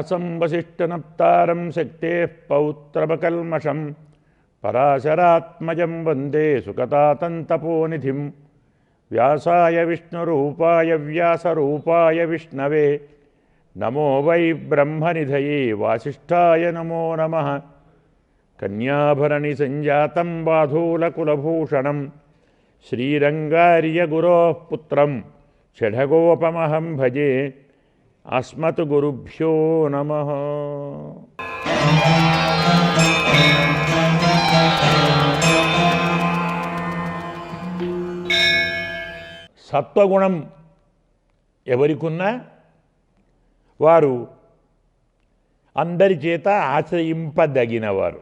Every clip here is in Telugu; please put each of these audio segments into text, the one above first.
వ్యాసం వసిష్ఠనప్తారం శక్తేః పౌత్రమకల్మషం పరాశరాత్మజం వందే సుకతాతంతపోనిధిం వ్యాసాయ విష్ణురూపాయ వ్యాసరూపాయ విష్ణవే నమో వై బ్రహ్మనిధయే వాసిష్ఠాయ నమో నమః కన్యాభరణి సంజాతం బాధూలకులభూషణం శ్రీరంగార్యగురోః పుత్రం షఢగోపమహం భజే అస్మత్ గురుభ్యో నమః. సత్వగుణం ఎవరికున్నా వారు అందరి చేత ఆశ్రయింపదగినవారు.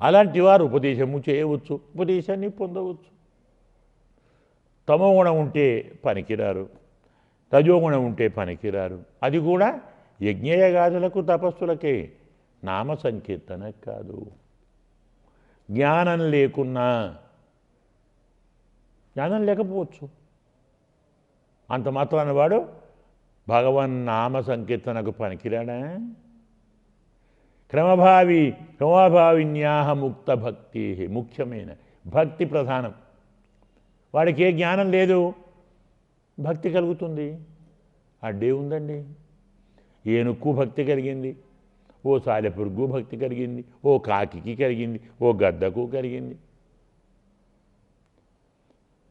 అలాంటి వారు ఉపదేశము చేయవచ్చు, ఉపదేశాన్ని పొందవచ్చు. తమోగుణం ఉంటే పనికిరారు, రజోగుణం ఉంటే పనికిరారు. అది కూడా యజ్ఞయగాదులకు తపస్సులకే, నామ సంకీర్తన కాదు. జ్ఞానం లేకున్నా, జ్ఞానం లేకపోవచ్చు, అంత మాత్రాన వాడు భగవన్ నామ సంకీర్తనకు పనికిరాడా? క్రమభావిన్యాహ ముక్త భక్తి, ముఖ్యమైన భక్తి ప్రధానం. వాడికి ఏ జ్ఞానం లేదు, భక్తి కలుగుతుంది. అడ్డే ఉందండి. ఏనుక్కు భక్తి కలిగింది, ఓ సాలెపురుగు భక్తి కలిగింది, ఓ కాకికి కలిగింది, ఓ గద్దకు కలిగింది.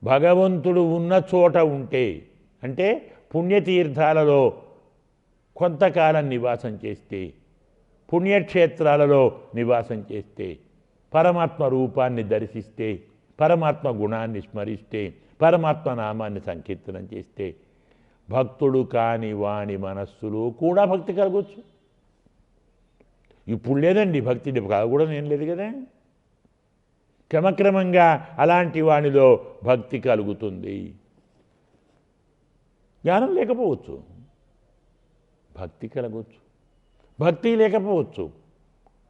భగవంతుడు ఉన్న చోట ఉంటే, అంటే పుణ్యతీర్థాలలో కొంతకాలం నివాసం చేస్తే, పుణ్యక్షేత్రాలలో నివాసం చేస్తే, పరమాత్మ రూపాన్ని దర్శిస్తే, పరమాత్మ గుణాన్ని స్మరిస్తే, పరమాత్మ నామాన్ని సంకీర్తనం చేస్తే, భక్తుడు కాని వాణి మనస్సులో కూడా భక్తి కలగవచ్చు. ఇప్పుడు లేదండి భక్తి, కలగకూడదు ఏం లేదు కదా. క్రమక్రమంగా అలాంటి వానిలో భక్తి కలుగుతుంది. జ్ఞానం లేకపోవచ్చు, భక్తి కలగవచ్చు. భక్తి లేకపోవచ్చు,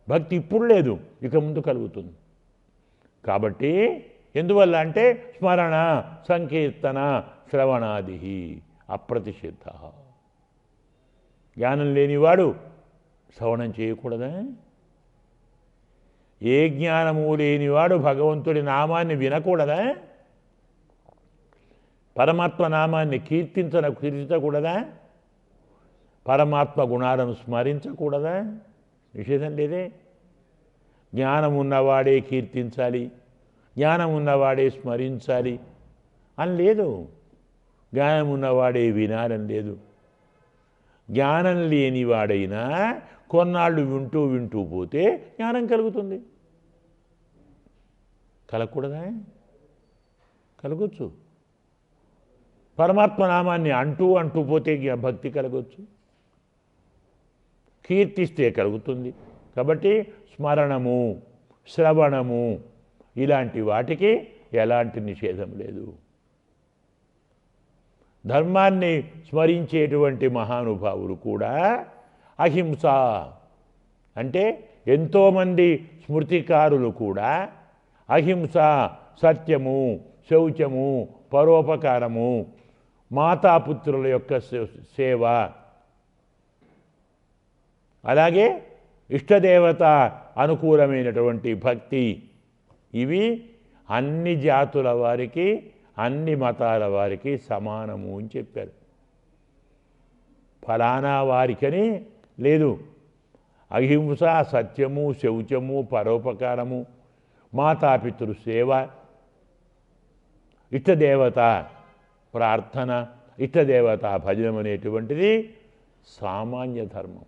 భక్తి ఇప్పుడు లేదు, ఇక ముందు కలుగుతుంది. కాబట్టి ఎందువల్ల అంటే స్మరణ, సంకీర్తన, శ్రవణాది అప్రతిషిద్ధ. జ్ఞానం లేనివాడు శ్రవణం చేయకూడదా? ఏ జ్ఞానము లేనివాడు భగవంతుడి నామాన్ని వినకూడదా? పరమాత్మ నామాన్ని కీర్తించకూడదా? పరమాత్మ గుణాలను స్మరించకూడదా? నిషేధం లేదే. జ్ఞానం ఉన్నవాడే కీర్తించాలి, జ్ఞానం ఉన్నవాడే స్మరించాలి అని లేదు. జ్ఞానం ఉన్నవాడే వినాలని లేదు. జ్ఞానం లేనివాడైనా కొన్నాళ్ళు వింటూ వింటూ పోతే జ్ఞానం కలుగుతుంది. కలగకూడదా? కలగొచ్చు. పరమాత్మ నామాన్ని అంటూ పోతే భక్తి కలగొచ్చు, కీర్తిస్తే కలుగుతుంది. కాబట్టి స్మరణము, శ్రవణము ఇలాంటి వాటికి ఎలాంటి నిషేధం లేదు. ధర్మాన్ని స్మరించేటువంటి మహానుభావులు కూడా అహింస అంటే, ఎంతోమంది స్మృతికారులు కూడా అహింస, సత్యము, శౌచము, పరోపకారము, మాతాపుత్రుల యొక్క సేవ, అలాగే ఇష్టదేవత అనుకూలమైనటువంటి భక్తి, ఇవి అన్ని జాతుల వారికి, అన్ని మతాల వారికి సమానము అని చెప్పారు. ఫలానా వారికని లేదు. అహింస, సత్యము, శౌచము, పరోపకారము, మాతాపితృ సేవ, ఇష్టదేవత ప్రార్థన, ఇష్టదేవత భజనం అనేటువంటిది సామాన్య ధర్మం.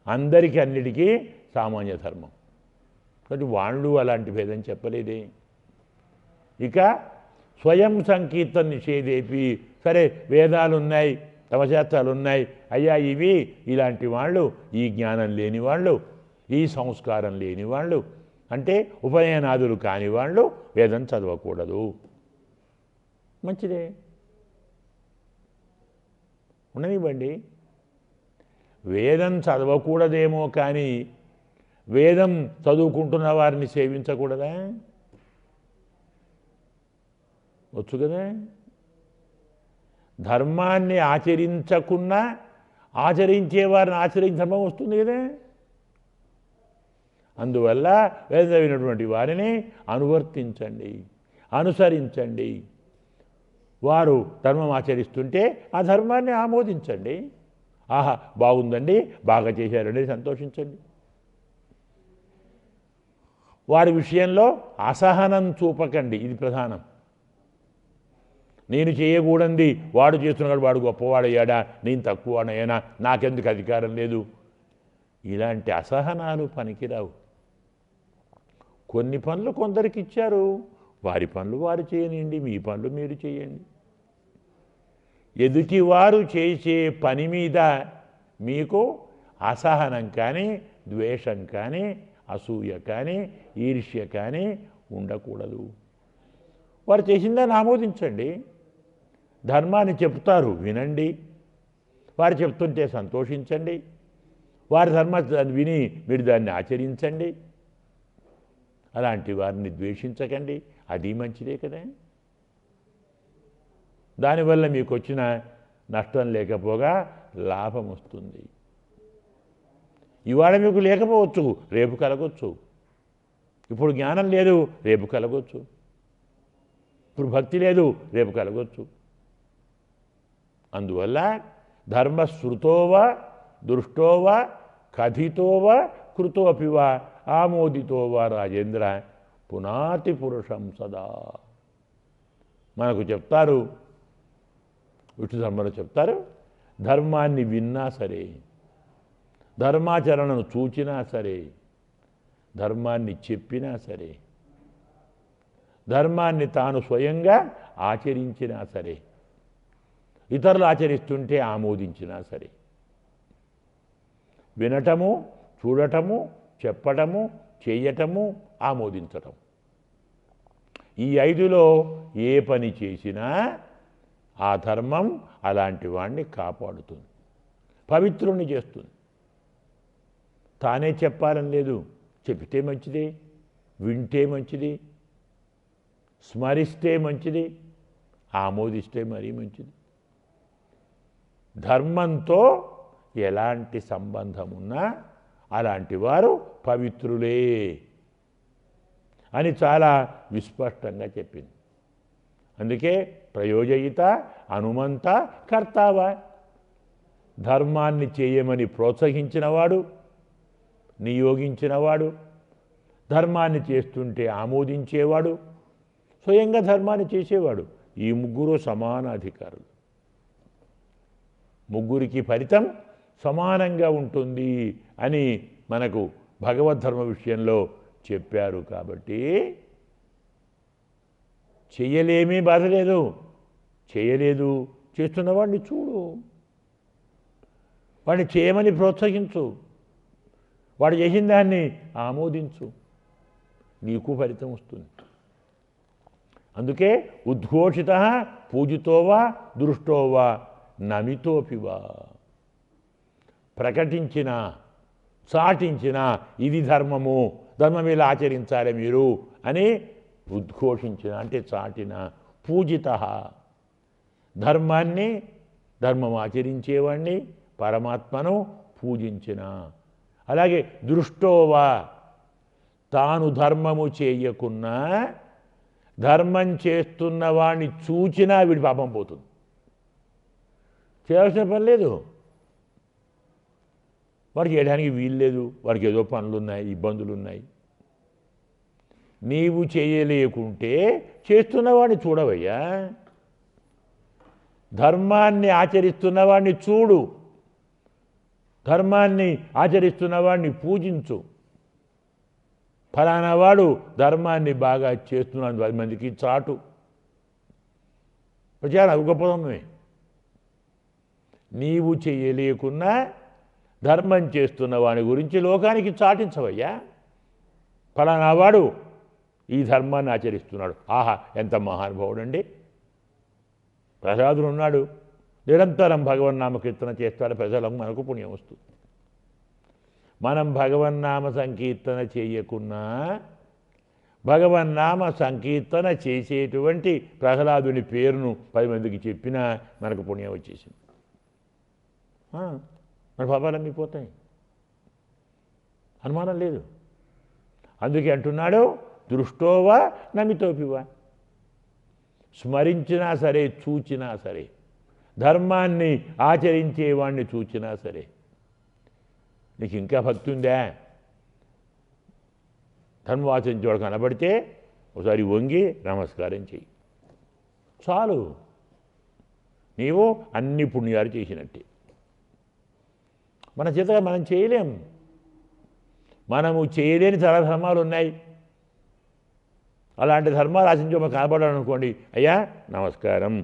అందరికీ అన్నిటికీ సామాన్య ధర్మం. కాబట్టి వాళ్ళు అలాంటి భేదం చెప్పలేదే. ఇక స్వయం సంకీర్తన నిషేధేపి, సరే వేదాలు ఉన్నాయి, తమశాస్త్రాలు ఉన్నాయి, అయ్యా ఇవి ఇలాంటి వాళ్ళు, ఈ జ్ఞానం లేని వాళ్ళు, ఈ సంస్కారం లేని వాళ్ళు, అంటే ఉపనయనాదులు కాని వాళ్ళు వేదం చదవకూడదు. మంచిదే, ఉండనివ్వండి. వేదం చదవకూడదేమో కానీ వేదం చదువుకుంటున్న వారిని సేవించకూడదా? వచ్చు కదా. ధర్మాన్ని ఆచరించకున్నా ఆచరించేవారిని ఆచరించిన ధర్మం వస్తుంది కదా. అందువల్ల వేదమైనటువంటి వారిని అనువర్తించండి, అనుసరించండి. వారు ధర్మం ఆచరిస్తుంటే ఆ ధర్మాన్ని ఆమోదించండి. ఆహా బాగుందండి, బాగా చేశారండి, సంతోషించండి. వారి విషయంలో అసహనం చూపకండి, ఇది ప్రధానం. నేను చేయకూడంది వాడు చేస్తున్నాడు, వాడు గొప్పవాడయ్యాడా, నేను తక్కువనయ్యానా, నాకెందుకు అధికారం లేదు, ఇలాంటి అసహనాలు పనికిరావు. కొన్ని పనులు కొందరికి ఇచ్చారు, వారి పనులు వారు చేయనివ్వండి, మీ పనులు మీరు చేయండి. ఎదుటివారు చేసే పని మీద మీకు అసహనం కానీ, ద్వేషం కానీ, అసూయ కానీ, ఈర్ష్య కానీ ఉండకూడదు. వారు చేసిందాన్ని ఆమోదించండి. ధర్మాన్ని చెప్తారు, వినండి. వారు చెప్తుంటే సంతోషించండి. వారి ధర్మాన్ని విని మీరు దాన్ని ఆచరించండి. అలాంటి వారిని ద్వేషించకండి, అది మంచిదే కదా. దానివల్ల మీకు వచ్చిన నష్టం లేకపోగా లాభం వస్తుంది. ఇవాళ మీకు లేకపోవచ్చు, రేపు కలగొచ్చు. ఇప్పుడు జ్ఞానం లేదు, రేపు కలగొచ్చు. ఇప్పుడు భక్తి లేదు, రేపు కలగొచ్చు. అందువల్ల ధర్మశ్రుతోవా దృష్టోవా కథితోవా కృతోపివా ఆమోదితోవా రాజేంద్ర పునాతి పురుషం సదా. మనకు చెప్తారు, విష్ణు ధర్మంలో చెప్తారు, ధర్మాన్ని విన్నా సరే, ధర్మాచరణను చూచినా సరే, ధర్మాన్ని చెప్పినా సరే, ధర్మాన్ని తాను స్వయంగా ఆచరించినా సరే, ఇతరులు ఆచరిస్తుంటే ఆమోదించినా సరే, వినటము, చూడటము, చెప్పటము, చేయటము, ఆమోదించటం, ఈ 5లో ఏ పని చేసినా ఆ ధర్మం అలాంటి వాణ్ణి కాపాడుతుంది, పవిత్రుణ్ణి చేస్తుంది. తానే చెప్పాలని లేదు, చెబితే మంచిది, వింటే మంచిది, స్మరిస్తే మంచిది, ఆమోదిస్తే మరీ మంచిది. ధర్మంతో ఎలాంటి సంబంధం ఉన్నా అలాంటి వారు పవిత్రులే అని చాలా విస్పష్టంగా చెప్పింది. అందుకే ప్రయోజయిత అనుమంత కర్తావా, ధర్మాన్ని చేయమని ప్రోత్సహించినవాడు, నియోగించినవాడు, ధర్మాన్ని చేస్తుంటే ఆమోదించేవాడు, స్వయంగా ధర్మాన్ని చేసేవాడు, ఈ ముగ్గురు సమాన అధికారులు. ముగ్గురికి ఫలితం సమానంగా ఉంటుంది అని మనకు భగవద్ధర్మ విషయంలో చెప్పారు. కాబట్టి చేయలేమీ బాధ లేదు, చేయలేదు చేస్తున్నవాడిని చూడు, వాడిని చేయమని ప్రోత్సహించు, వాడు చేసిన దాన్ని ఆమోదించు, నీకు ఫలితం వస్తుంది. అందుకే ఉద్ఘోషిత పూజితోవా దృష్టోవా నమితోపివా, ప్రకటించిన చాటించిన ఇది ధర్మము, ధర్మం ఇలా ఆచరించాలి మీరు అని ఉద్ఘోషించిన అంటే చాటిన, పూజిత ధర్మాన్ని, ధర్మం ఆచరించేవాడిని, పరమాత్మను పూజించిన. అలాగే దృష్టోవా, తాను ధర్మము చేయకున్నా ధర్మం చేస్తున్న వాడిని చూచినా వీడి పాపం పోతుంది, చేయాల్సిన పని లేదు, వాడు చేయడానికి వీలు లేదు, వాడికి ఏదో పనులున్నాయి, ఇబ్బందులు ఉన్నాయి. నీవు చేయలేకుంటే చేస్తున్నవాడిని చూడవయ్యా, ధర్మాన్ని ఆచరిస్తున్నవాడిని చూడు, ధర్మాన్ని ఆచరిస్తున్నవాడిని పూజించు. ఫలానా వాడు ధర్మాన్ని బాగా చేస్తున్నాడు 10 మందికి చాటు, ప్రచారం అది గొప్పదమ్మే. నీవు చేయలేకున్నా ధర్మం చేస్తున్న వాని గురించి లోకానికి చాటించవయ్యా, ఫలానా వాడు ఈ ధర్మాన్ని ఆచరిస్తున్నాడు, ఆహా ఎంత మహానుభావుడండి. ప్రసాదుడు ఉన్నాడు, నిరంతరం భగవన్నామ కీర్తన చేస్తాడు, ప్రజలకు మనకు పుణ్యం వస్తుంది. మనం భగవన్నామ సంకీర్తన చేయకున్నా భగవన్నామ సంకీర్తన చేసేటువంటి ప్రహ్లాదుని పేరును 10 మందికి చెప్పినా మనకు పుణ్యం వచ్చేసింది. మన పాపాలన్నీ పోతాయి, అనుమానం లేదు. అందుకే అంటున్నాడు దృష్టోవా నమితోపివా, స్మరించినా సరే చూచినా సరే, ధర్మాన్ని ఆచరించేవాడిని చూచినా సరే, నీకు ఇంకా భక్తి ఉందా? ధర్మం ఆచరించేవాడు కనబడితే ఒకసారి వంగి నమస్కారం చెయ్యి, చాలు, నీవు అన్ని పుణ్యాలు చేసినట్టే. మన చేతగా మనం చేయలేం, మనము చేయలేని చాలా ధర్మాలు ఉన్నాయి. అలాంటి ధర్మాలు ఆచరించి మనం కనబడాలి అనుకోండి, అయ్యా నమస్కారం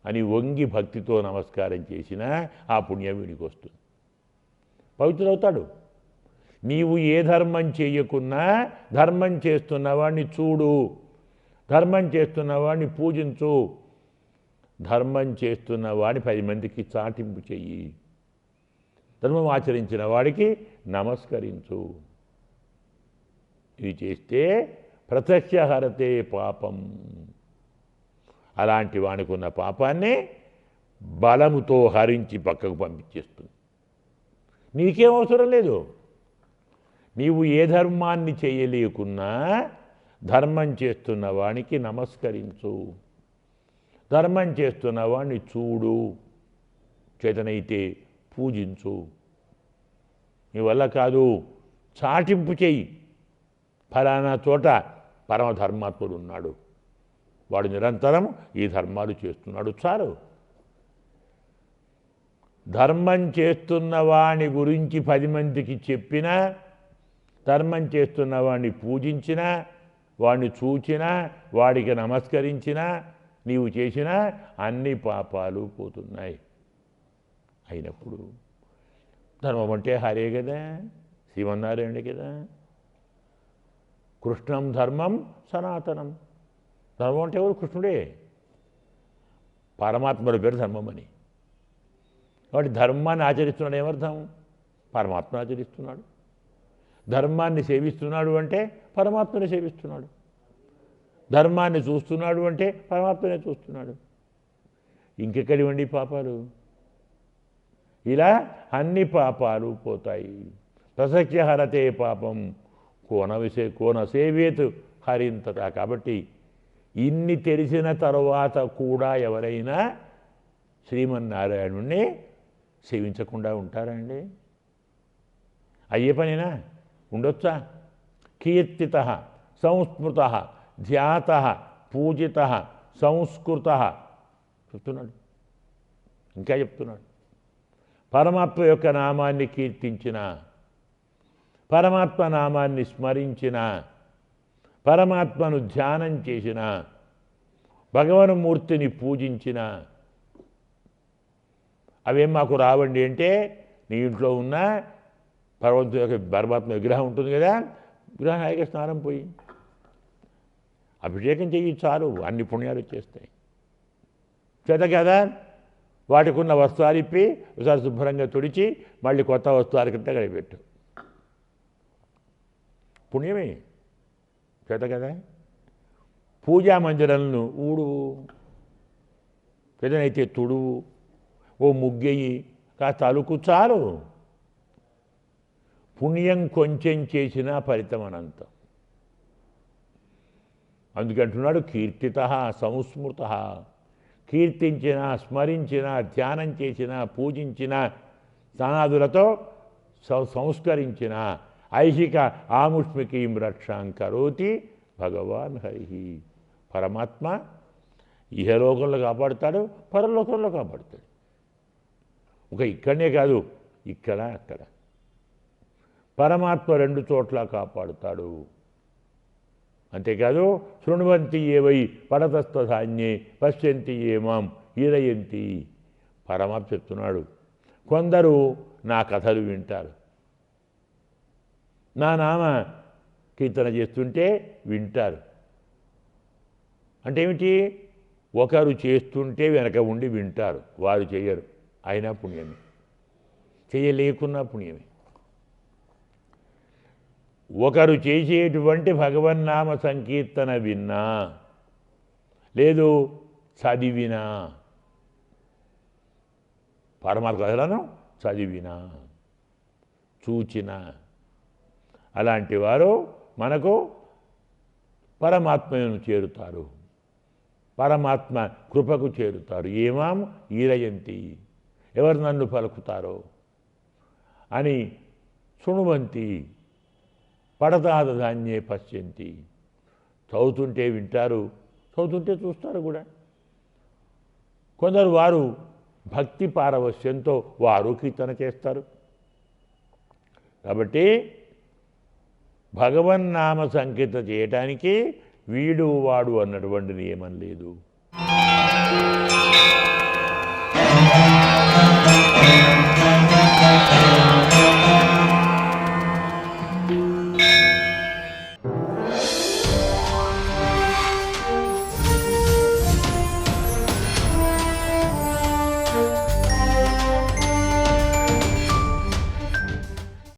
అని వంగి భక్తితో నమస్కారం చేసినా ఆ పుణ్యం వీడికి వస్తుంది, పవిత్రుడవుతాడు. నీవు ఏ ధర్మం చేయకున్నా ధర్మం చేస్తున్నవాడిని చూడు, ధర్మం చేస్తున్నవాడిని పూజించు, ధర్మం చేస్తున్నవాడిని 10 మందికి చాటింపు చెయ్యి, ధర్మం ఆచరించిన వాడికి నమస్కరించు. ఇవి చేస్తే ప్రత్యక్ష హరతే పాపం, అలాంటి వానికి ఉన్న పాపాన్ని బలముతో హరించి పక్కకు పంపించేస్తుంది. నీకేం అవసరం లేదు, నీవు ఏ ధర్మాన్ని చేయలేకున్నా ధర్మం చేస్తున్న వానికి నమస్కరించు, ధర్మం చేస్తున్న వాడిని చూడు, చేతనైతే పూజించు. నీ వల్ల కాదు, చాటింపు చెయ్యి, ఫలానా చోట పరమధర్మాత్ముడు ఉన్నాడు, వాడు నిరంతరం ఈ ధర్మాలు చేస్తున్నాడు, చాలు. ధర్మం చేస్తున్న వాని గురించి 10 మందికి చెప్పినా, ధర్మం చేస్తున్న వాడిని పూజించినా, వాడిని చూచినా, వాడికి నమస్కరించినా, నీవు చేసిన అన్ని పాపాలు పోతున్నాయి. అయినప్పుడు ధర్మం అంటే హరే కదా, శ్రీమన్నారాయణుడే కదా. కృష్ణం ధర్మం సనాతనం, ధర్మం అంటే ఎవరు? కృష్ణుడే, పరమాత్మల పేరు ధర్మం అని. కాబట్టి ధర్మాన్ని ఆచరిస్తున్నాడు ఏమర్థం? పరమాత్మను ఆచరిస్తున్నాడు. ధర్మాన్ని సేవిస్తున్నాడు అంటే పరమాత్మని సేవిస్తున్నాడు, ధర్మాన్ని చూస్తున్నాడు అంటే పరమాత్మనే చూస్తున్నాడు. ఇంకెక్కడివండి పాపాలు? ఇలా అన్ని పాపాలు పోతాయి. ప్రసక్య హరతే పాపం కోన సేవేతు హరింతత. కాబట్టి ఇన్ని తెలిసిన తరువాత కూడా ఎవరైనా శ్రీమన్నారాయణుణ్ణి సేవించకుండా ఉంటారండి? అయ్యే పనినా? ఉండొచ్చా? కీర్తిత సంస్మృత ధ్యాత పూజిత సంస్కృత చెప్తున్నాడు, ఇంకా చెప్తున్నాడు. పరమాత్మ యొక్క నామాన్ని కీర్తించిన, పరమాత్మ నామాన్ని స్మరించిన, పరమాత్మను ధ్యానం చేసిన, భగవన్మూర్తిని పూజించిన, అవేం మాకు రావండి అంటే, నీ ఇంట్లో ఉన్న భగవంతుని యొక్క పరమాత్మ విగ్రహం ఉంటుంది కదా, విగ్రహం హాయిగా స్నానం పోయి అభిషేకం చెయ్యి, చాలు, అన్ని పుణ్యాలు వచ్చేస్తాయి. చేత కదా వాటికి ఉన్న వస్తువులు ఇప్పి ఒకసారి శుభ్రంగా తుడిచి మళ్ళీ కొత్త వస్తువుల కింద గడిపెట్టు, పుణ్యమే. చేత కదా పూజా మందిరాలను ఊడువు, ఏదైతే తుడువు, ఓ ముగ్గెయ్యి, కాస్త అలుకు, చాలు. పుణ్యం కొంచెం చేసినా ఫలితం అనంతం. అందుకంటున్నాడు కీర్తిత సంస్మృత, కీర్తించిన, స్మరించిన, ధ్యానం చేసిన, పూజించిన, స్నానాదులతో సంస్కరించిన, ఐహిక ఆముష్మికీం రక్షాం కరోతి భగవాన్ హరి. పరమాత్మ ఇహలోకంలో కాపాడుతాడు, పరలోకంలో కాపాడుతాడు. ఒక ఇక్కడనే కాదు, ఇక్కడ అక్కడ పరమాత్మ 2 చోట్ల కాపాడుతాడు. అంతేకాదు శృణ్వంతి ఏవై పడతస్థధాన్యే పశ్యంతి ఏమాం ఈరయంతి. పరమాత్మ చెప్తున్నాడు, కొందరు నా కథలు వింటారు, నా నామ కీర్తన చేస్తుంటే వింటారు. అంటే ఏమిటి? ఒకరు చేస్తుంటే వెనక ఉండి వింటారు, వారు చేయరు, అయినా పుణ్యమే, చేయలేకున్నా పుణ్యమే. ఒకరు చేసేటువంటి భగవన్నామ సంకీర్తన విన్నా, లేదు చదివినా, పరమాత్మ కథలను చదివినా చూచినా అలాంటి వారు మనకు పరమాత్మను చేరుతారు, పరమాత్మ కృపకు చేరుతారు. ఏమాం ఈరయంతి, ఎవరు నన్ను పలుకుతారో అని శృణువంతి పడతాద ధాన్యే పశ్యంతి. చదువుతుంటే వింటారు, చదువుతుంటే చూస్తారు కూడా. కొందరు వారు భక్తి పారవశ్యంతో వారు కీర్తన చేస్తారు. కాబట్టి భగవన్నామ సంకీర్తన చేయటానికి వీడు వాడు అన్నటువంటి నియమం లేదు.